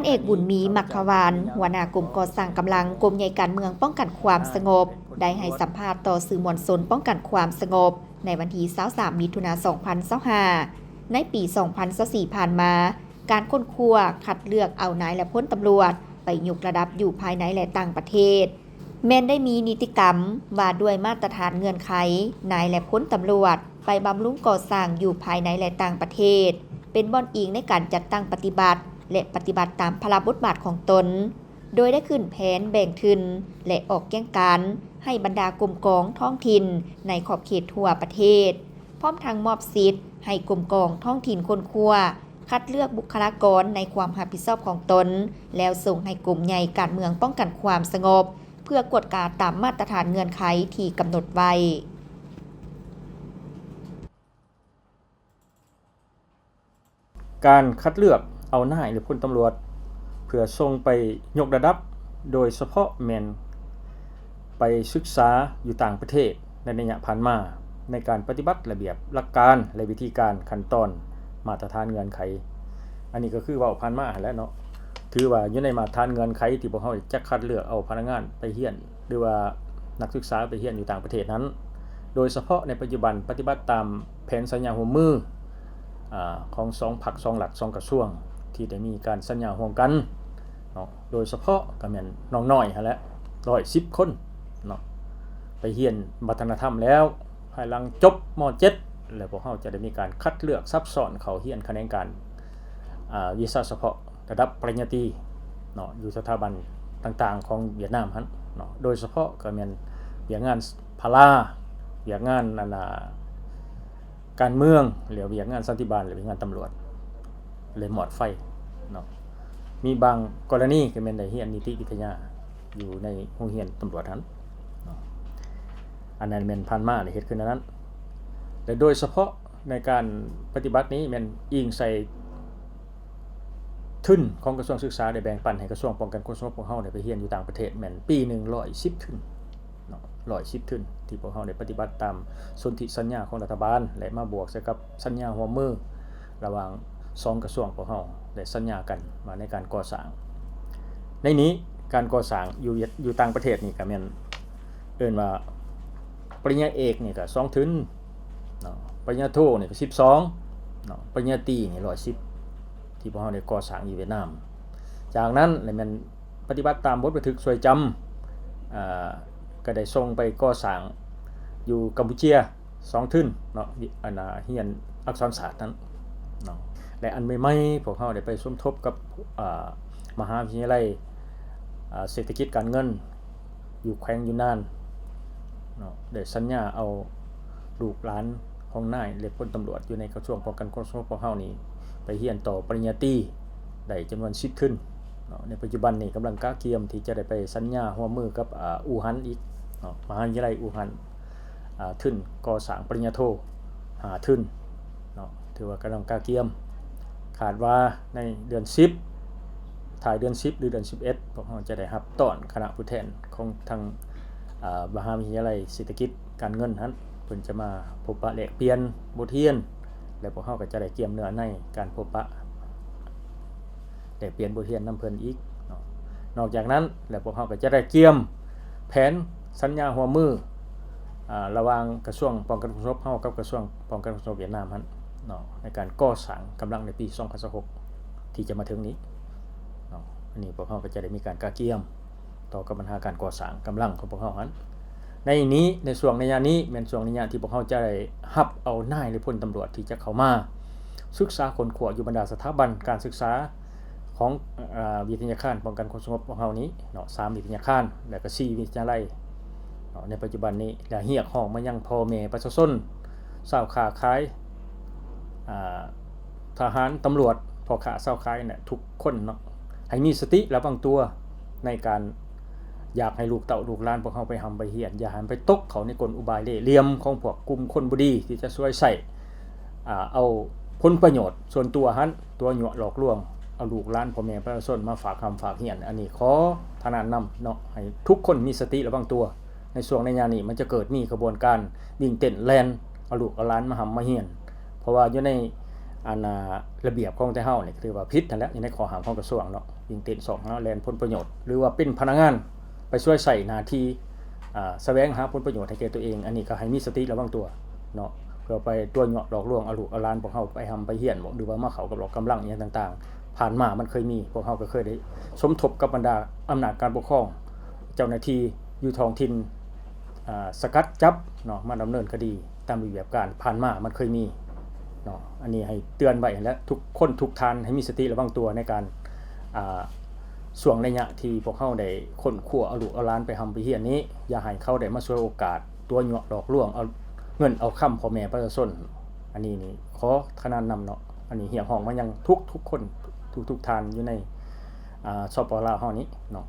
เอกบุญมีมักขวานหัวหน้ากลุ่มก่อสร้างกำลังกรมใหญ่การเมืองป้องกันความสงบได้ให้สัมภาษณ์ต่อสื่อมวลชนป้องกันความสงบในวันที่23มิถุนายน2025ในปี2024ผ่านมาการค้นคว้าคัดเลือกเอานายและพลตำรวจไปยกระดับอยู่ภายในและต่างประเทศแม้นได้มีนิติกรรมว่าด้วยมาตรฐานเงื่อนไขนายและพลตำรวจไปบำรุงก่อสร้างอยู่ภายในและต่างประเทศเป็นบ่อนอิงในการจัดตั้งปฏิบัติและปฏิบัติตามพระบทบาทของตนโดยได้ขึ้นแผนแบ่งทุนและออกแก้งการให้บรรดากรมกองท้องถิ่นในขอบเขตทั่วประเทศพร้อมทางมอบสิทธิ์ให้กรมกองท้องถิ่นคนครัวคัดเลือกบุคลากรในความรับผิดชอบของตนแล้วส่งให้กลุ่มใหญ่การเมืองป้องกันความสงบเพื่อกวดกาตามมาตรฐานเงื่อนไขที่กำหนดไว้การคัดเลือกเอานายหรือพลตำรวจเพื่อส่งไปยกระดับโดยเฉพาะแมนไปศึกษาอยู่ต่างประเทศในระยะผ่านมาในการปฏิบัติระเบียบหลักการและวิธีการขั้นตอนมาตรฐานเงื่อนไขอันนี้ก็คือว่าผ่านมาแล้วเนาะถือว่าอยู่ในมาตรฐานเงื่อนไขที่พวกเราจะคัดเลือกเอาพนักงานไปเรียนหรือว่านักศึกษาไปเรียนอยู่ต่างประเทศนั้นโดยเฉพาะในปัจจุบันปฏิบัติตามแผนสัญญาร่วมมือของ2พรรค2หลัก2กระทรวงที่ได้มีการสัญญาร่วมกันเนาะโดยเฉพาะก็แม่นน้องน้อยหั่นแหละ110คนเนาะไปเรียนวัฒนธรรมแล้วภายหลังจบม .7 แล้วพวกเราจะได้มีการคัดเลือกซับซ้อนเข้าเรียนแขนงการวิชาเฉพาะระดับปริญญาตรีเนาะอยู่สถาบันต่างๆของเวียดนามหั่นเนาะโดยเฉพาะก็แม่นเวียกงานพลาเวียกงานการเมืองหรือเวียกงานสันติบาลหรือเวียกงานตำรวจเลยหมอดไฟเนาะมีบางกรณีก็แม่นได้เรียนนิติวิทยาอยู่ในโรงเรียนตำรวจนั้นเนาะอันนั้นแม่นผ่านมาได้เฮ็ดขึ้นนั้นและโดยเฉพาะในการปฏิบัตินี้แม่นอิงใส่ทุนของกระทรวงศึกษาได้แบ่งปันให้กระทรวงป้องกันความสงบของเฮาได้ไปเรียนอยู่ต่างประเทศแม่นปีนึง110ทุนเนาะ110ทุนที่พวกเฮาได้ปฏิบัติตามสนธิสัญญาของรัฐบาลและมาบวกใส่กับสัญญาร่วมมือระหว่าง2กระทรวงพวกเฮาได้สัญญากันมาในการก่อสร้างในนี้การก่อสร้างอยู่ต่างประเทศนี่ก็แม่นเอิ้นว่าปริญญาเอกนี่ก็2ทุนเนาะปริญญาโทนี่ก็12เนาะปริญญาตรีนี่110ที่พวกเราได้ก่อสร้างอยู่เวียดนามจากนั้นเลยมันปฏิบัติตามบทบันทึกช่วยจำก็ได้ส่งไปก่อสร้างอยู่กัมพูเชีย2ทุนเนาะเรียนอักษรศาสตร์นั้นเนาะและอันใหม่ๆพวกเราได้ไปสมทบกับมหาวิทยาลัยเศรษฐกิจการเงินอยู่แขวงยูนนานเนาะได้สัญญาเอาลูกหลานของนายและพลตำรวจอยู่ในกระทรวงป้องกันความสงบของเฮานี่ไปเรียนต่อปริญญาตรีได้จำนวน10ทุนเนาะในปัจจุบันนี้กำลังกะเกียมที่จะได้ไปสัญญาร่วมมือกับอู่ฮั่นอีกเนาะมหาวิทยาลัยอู่ฮั่นทุนก่อสร้างปริญญาโท5ทุนเนาะถือว่ากำลังกะเกียมคาดว่าในเดือน10ถ่ายเดือน10หรือเดือน11พวกเราจะได้รับต้อนคณะผู้แทนของทางมหาวิทยาลัยเศรษฐกิจการเงินนั้นเพิ่นจะมาพบปะแลกเปลี่ยนบทเรียนและพวกเราก็จะได้เกียมเนื้อในการพบปะได้เปลี่ยนบทเรียนนำเพิ่นอีกเนาะนอกจากนั้นแล้วพวกเราก็จะได้เกียมแผนสัญญาร่วมมือระหว่างกระทรวงป้องกันความสงบเฮากับกระทรวงป้องกันความสงบเวียดนามหั่นเนาะในการก่อสร้างกำลังในปี2026ที่จะมาถึงนี้เนาะอันนี้พวกเราก็จะได้มีการกะเกียมต่อกับปัญหาการก่อสร้างกำลังของพวกเราหั่นในนี้ในช่วงระยะนี้เป็นช่วงระยะที่พวกเขาจะได้รับเอานายหรือพลตำรวจที่จะเข้ามาศึกษาค้นคว้าอยู่บรรดาสถาบันการศึกษาของวิทยาคารป้องกันความสงบของเฮานี้เนาะ3วิทยาคารและก็4วิทยาลัยเนาะในปัจจุบันนี้และเรียกร้องมายังพ่อแม่ประชาชนชาวค้าขายทหารตำรวจพ่อค้าชาวขายเนี่ยทุกคนเนาะให้มีสติระวังตัวในการอยากให้ลูกเต่าลูกหลานพวกเขาไปหำไปเหียนอย่าหันไปตกเขาในกลอุบายเล่ห์เหลี่ยมของพวกกลุ่มคนบ่ดีที่จะช่วยใส่เอาผลประโยชน์ส่วนตัวหันตัวหยั่วหลอกลวงเอาลูกหลานพ่อแม่ประชาชนมาฝากคำฝากเหียนอันนี้ขอทนานนำเนาะให้ทุกคนมีสติระวังตัวในช่วงในยามนี้มันจะเกิดมีกระบวนการวิ่งเต้นแล่นเอาลูกเอาหลานมาหำมาเหียนเพราะว่าอยู่ใน ระเบียบของแต่เฮานี่ถือว่าผิดนั่นแหละอยู่ในข้อห้ามของกระทรวงเนาะวิ่งเต้นสองเนาะแล่นผลประโยชน์หรือว่าเป็นพนักงานไปช่วยใส่หน้าที่แสวงหาผลประโยชน์ให้แก่ตัวเองอันนี้ก็ให้มีสติระวังตัวเนาะเพื่อไปตัวเหยาะหลอกลวงเอาลูกเอาหลานพวกเฮาไปทำไปเฮียนบ่หรือว่ามาเข้ากับหลอกกำลังอย่างต่างๆผ่านมามันเคยมีพวกเฮาก็เคยได้สมทบกับบรรดาอำนาจการปกครองเจ้าหน้าที่อยู่ท้องถิ่นสกัดจับเนาะมาดำเนินคดีตามระเบียบการผ่านมามันเคยมีเนาะอันนี้ให้เตือนไว้และทุกคนทุกท่านให้มีสติระวังตัวในการช่วงระยะที่พวกเขาได้ค้นคว้าเอาลูกเอาหลานไปทำไปเฮียนนี้อย่าให้เขาได้มาช่วยโอกาสตัวเหยาะหลอกลวงเอาเงินเอาค่ำพ่อแม่ประชาชนอันนี้นี่ขอขนานนำเนาะอันนี้เหี่ยห้องมายังทุกคนทุกท่านอยู่ในสปปลาวเฮานี้เนาะ